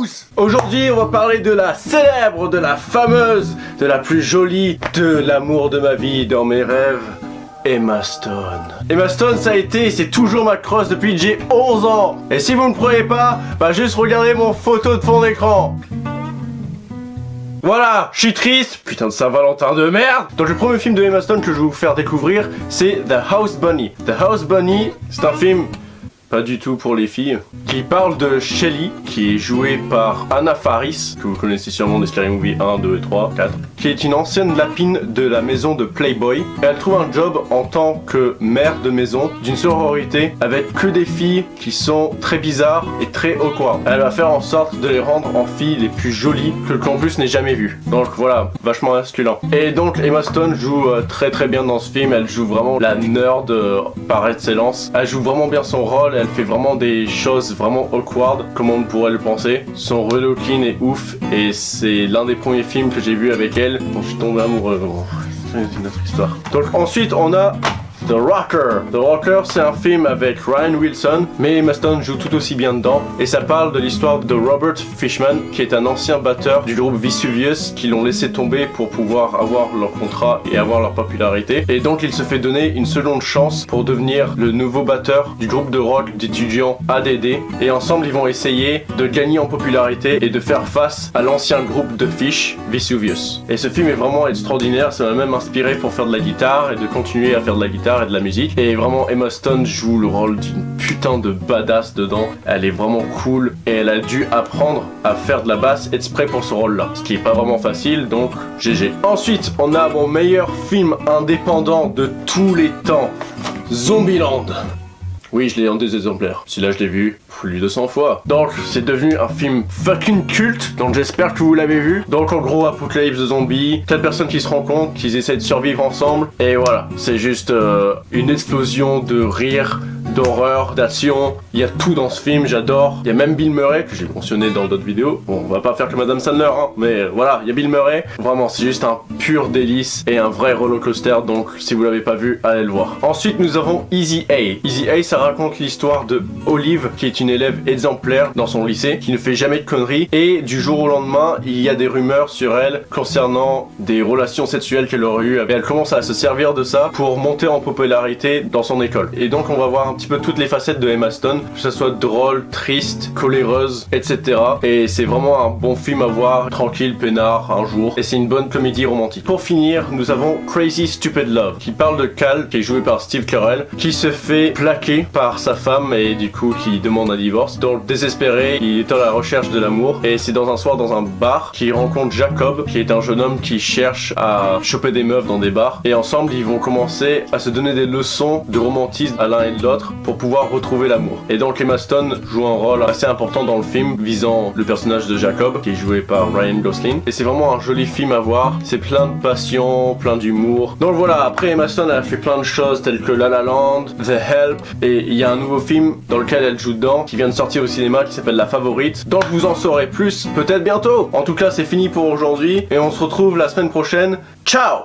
tous! Aujourd'hui, on va parler de la célèbre, de la fameuse, de la plus jolie, de l'amour de ma vie, dans mes rêves, Emma Stone. Emma Stone, ça a été et c'est toujours ma crosse depuis que j'ai 11 ans. Et si vous ne me croyez pas, bah juste regardez mon photo de fond d'écran. Voilà, je suis triste, putain de Saint-Valentin de merde. Donc le premier film de Emma Stone que je vais vous faire découvrir, c'est The House Bunny. The House Bunny, c'est un film pas du tout pour les filles, qui parle de Shelly, qui est jouée par Anna Faris, que vous connaissez sûrement des Scary Movie 1, 2, 3, 4, qui est une ancienne lapine de la maison de Playboy. Et elle trouve un job en tant que mère de maison d'une sororité avec que des filles qui sont très bizarres et très awkward. Elle va faire en sorte de les rendre en filles les plus jolies que le campus n'ait jamais vues. Donc voilà, vachement masculin. Et donc Emma Stone joue très bien dans ce film, elle joue vraiment la nerd par excellence. Elle joue vraiment bien son rôle. Elle fait vraiment des choses vraiment awkward, comme on pourrait le penser. Son relooking est ouf et c'est l'un des premiers films que j'ai vu avec elle. Bon, je suis tombé amoureux. Bon, c'est une autre histoire. Donc ensuite on a The Rocker. The Rocker, c'est un film avec Ryan Wilson, mais Emma Stone joue tout aussi bien dedans. Et ça parle de l'histoire de Robert Fishman, qui est un ancien batteur du groupe Vesuvius, qui l'ont laissé tomber pour pouvoir avoir leur contrat et avoir leur popularité. Et donc il se fait donner une seconde chance pour devenir le nouveau batteur du groupe de rock d'étudiants ADD. Et ensemble ils vont essayer de gagner en popularité et de faire face à l'ancien groupe de Fish, Vesuvius. Et ce film est vraiment extraordinaire, ça m'a même inspiré pour faire de la guitare et de continuer à faire de la guitare et de la musique. Et vraiment Emma Stone joue le rôle d'une putain de badass dedans. Elle est vraiment cool et elle a dû apprendre à faire de la basse exprès pour ce rôle là, ce qui est pas vraiment facile, donc GG. Ensuite on a mon meilleur film indépendant de tous les temps, Zombieland. Oui, je l'ai en 2 exemplaires. Celui-là, je l'ai vu plus de 100 fois. Donc, c'est devenu un film fucking culte. Donc, j'espère que vous l'avez vu. Donc, en gros, apocalypse de zombies. 4 personnes qui se rencontrent, qui essaient de survivre ensemble. Et voilà, c'est juste une explosion de rire, d'horreur, d'action. Il y a tout dans ce film, j'adore. Il y a même Bill Murray, que j'ai mentionné dans d'autres vidéos. Bon, on va pas faire que Madame Sandler, hein. Mais voilà, il y a Bill Murray. Vraiment, c'est juste un pur délice et un vrai roller coaster. Donc, si vous l'avez pas vu, allez le voir. Ensuite, nous avons Easy A. Easy A, ça raconte l'histoire de Olive, qui est une élève exemplaire dans son lycée, qui ne fait jamais de conneries, et du jour au lendemain, il y a des rumeurs sur elle concernant des relations sexuelles qu'elle aurait eues, et elle commence à se servir de ça pour monter en popularité dans son école. Et donc on va voir un petit peu toutes les facettes de Emma Stone, que ce soit drôle, triste, coléreuse, etc. Et c'est vraiment un bon film à voir, tranquille, peinard, un jour, et c'est une bonne comédie romantique. Pour finir, nous avons Crazy Stupid Love, qui parle de Cal, qui est joué par Steve Carell, qui se fait plaquer par sa femme et du coup qui demande un divorce. Donc désespéré, il est à la recherche de l'amour et c'est dans un soir dans un bar qu'il rencontre Jacob, qui est un jeune homme qui cherche à choper des meufs dans des bars, et ensemble ils vont commencer à se donner des leçons de romantisme à l'un et de l'autre pour pouvoir retrouver l'amour. Et donc Emma Stone joue un rôle assez important dans le film visant le personnage de Jacob, qui est joué par Ryan Gosling, et c'est vraiment un joli film à voir. C'est plein de passion, plein d'humour. Donc voilà, après Emma Stone elle a fait plein de choses telles que La La Land, The Help, et il y a un nouveau film dans lequel elle joue dedans qui vient de sortir au cinéma qui s'appelle La Favorite. Donc vous en saurez plus peut-être bientôt. En tout cas c'est fini pour aujourd'hui et on se retrouve la semaine prochaine. Ciao!